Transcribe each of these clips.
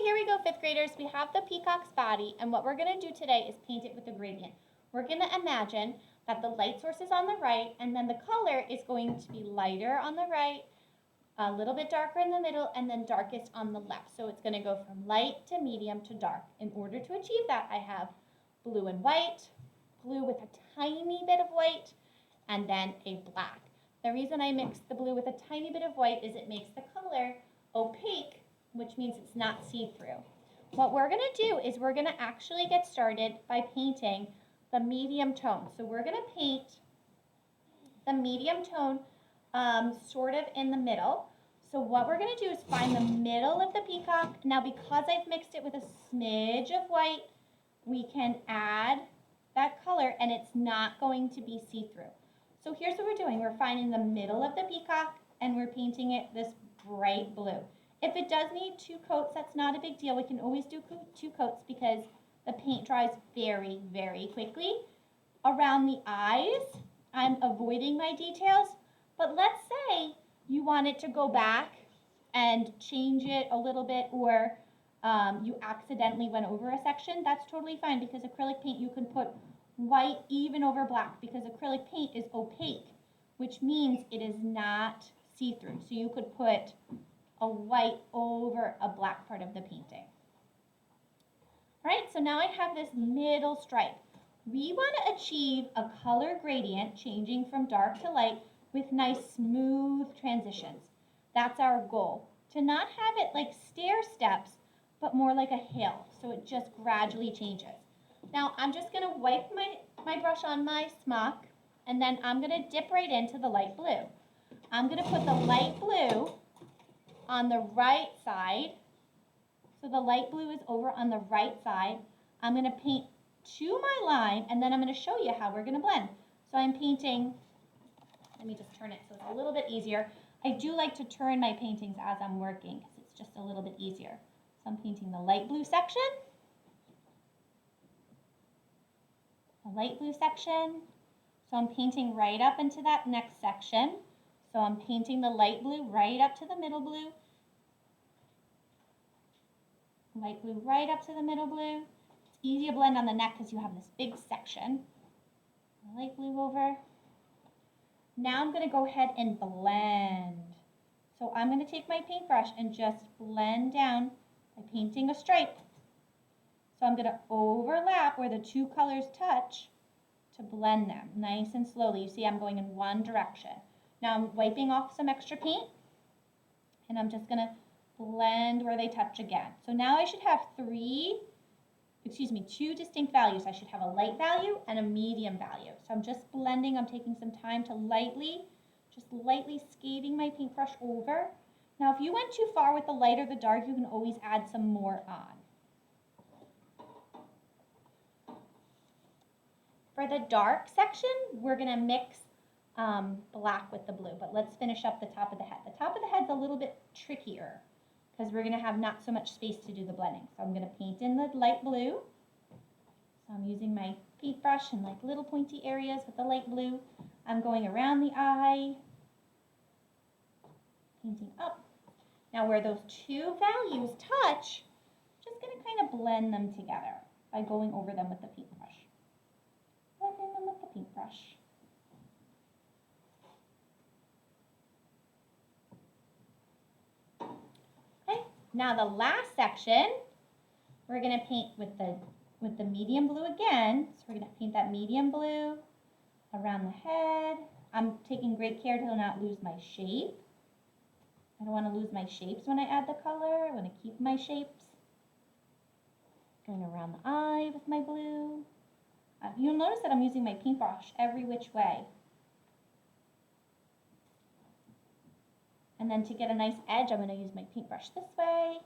here we go, fifth graders. We have the peacock's body, and what we're going to do today is paint it with a gradient. We're going to imagine that the light source is on the right, and then the color is going to be lighter on the right, a little bit darker in the middle, and then darkest on the left. So it's going to go from light to medium to dark. In order to achieve that, I have blue and white, blue with a tiny bit of white, and then a black. The reason I mix the blue with a tiny bit of white is it makes the color opaque, which means it's not see-through. What we're going to do is we're going to actually get started by painting the medium tone. So we're going to paint the medium tone sort of in the middle. So what we're going to do is find the middle of the peacock. Now because I've mixed it with a smidge of white, we can add that color and it's not going to be see-through. So here's what we're doing. We're finding the middle of the peacock and we're painting it this bright blue. If it does need 2 coats, that's not a big deal. We can always do 2 coats because the paint dries very, very quickly. Around the eyes, I'm avoiding my details, but let's say you want it to go back and change it a little bit, or you accidentally went over a section. That's totally fine because acrylic paint, you can put white even over black because acrylic paint is opaque, which means it is not see-through. So you could put a white over a black part of the painting. All right, so now I have this middle stripe. We want to achieve a color gradient changing from dark to light with nice smooth transitions. That's our goal. To not have it like stair steps, but more like a hill, so it just gradually changes. Now I'm just going to wipe my brush on my smock, and then I'm going to dip right into the light blue. I'm going to put the light blue on the right side. So the light blue is over on the right side. I'm going to paint to my line, and then I'm going to show you how we're going to blend. So I'm painting, let me just turn it so it's a little bit easier. I do like to turn my paintings as I'm working because it's just a little bit easier. So I'm painting the light blue section, the light blue section. So I'm painting right up into that next section. So I'm painting the light blue right up to the middle blue. Light blue right up to the middle blue. It's easy to blend on the neck because you have this big section. Light blue over. Now I'm going to go ahead and blend. So I'm going to take my paintbrush and just blend down by painting a stripe. So I'm going to overlap where the 2 colors touch to blend them nice and slowly. You see I'm going in one direction. Now I'm wiping off some extra paint and I'm just going to blend where they touch again. So now I should have 2 distinct values. I should have a light value and a medium value. So I'm just blending. I'm taking some time to lightly skating my paintbrush over. Now if you went too far with the light or the dark, you can always add some more on. For the dark section, we're going to mix black with the blue, but let's finish up the top of the head. The top of the head's a little bit trickier because we're going to have not so much space to do the blending. So I'm going to paint in the light blue. So I'm using my paintbrush in like little pointy areas with the light blue. I'm going around the eye, painting up. Now where those 2 values touch, I'm just going to kind of blend them together by going over them with the paintbrush. Blending them with the paintbrush. Now the last section, we're going to paint with the medium blue again. So we're going to paint that medium blue around the head. I'm taking great care to not lose my shape. I don't want to lose my shapes when I add the color. I want to keep my shapes. Going around the eye with my blue. You'll notice that I'm using my paintbrush every which way. And then to get a nice edge, I'm going to use my paintbrush this way.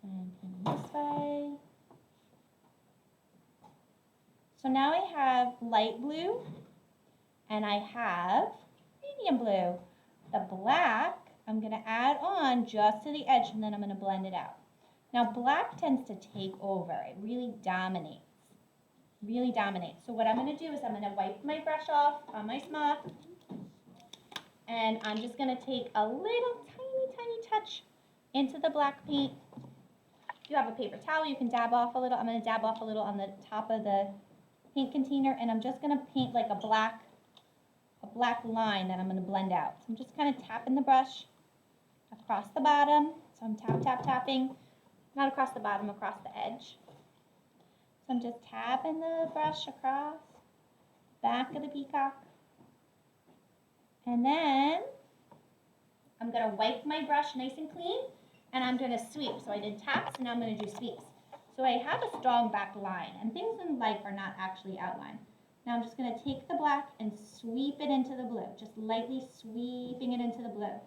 And painting this way. So now I have light blue and I have medium blue. The black, I'm going to add on just to the edge and then I'm going to blend it out. Now black tends to take over. It really dominates. really dominates. So what I'm going to do is I'm going to wipe my brush off on my smock, and I'm just going to take a little tiny touch into the black paint. If you have a paper towel, you can dab off a little. I'm going to dab off a little on the top of the paint container, and I'm just going to paint like a black line that I'm going to blend out. So I'm just kind of tapping the brush across the bottom. So I'm tapping, not across the bottom, across the edge. So I'm just tapping the brush across the back of the peacock. And then I'm going to wipe my brush nice and clean, and I'm going to sweep. So I did taps, and now I'm going to do sweeps. So I have a strong back line, and things in life are not actually outlined. Now I'm just going to take the black and sweep it into the blue, just lightly sweeping it into the blue.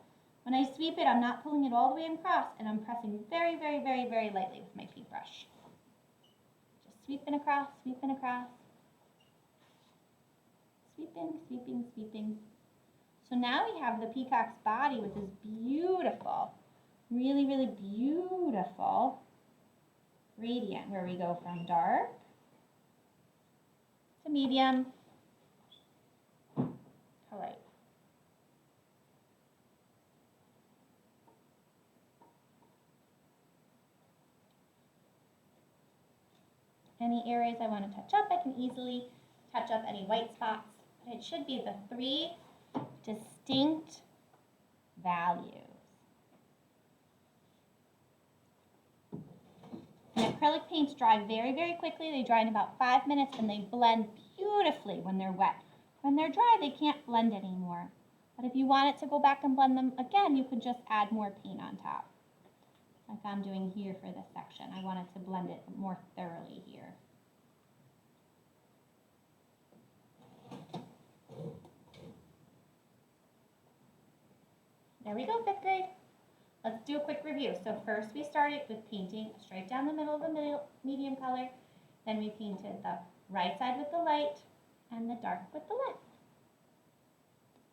When I sweep it, I'm not pulling it all the way across, and I'm pressing very lightly with my paintbrush. Just sweeping across, sweeping. So now we have the peacock's body with this beautiful, really beautiful gradient where we go from dark to medium to light. Any areas I want to touch up, I can easily touch up any white spots. But it should be the 3 distinct values. And acrylic paints dry very quickly. They dry in about 5 minutes, and they blend beautifully when they're wet. When they're dry, they can't blend anymore. But if you want it to go back and blend them again, you could just add more paint on top. Like I'm doing here for this section. I want it to blend it more thoroughly here. There we go, 5th grade. Let's do a quick review. So first we started with painting straight down the middle of the medium color. Then we painted the right side with the light and the dark with the light.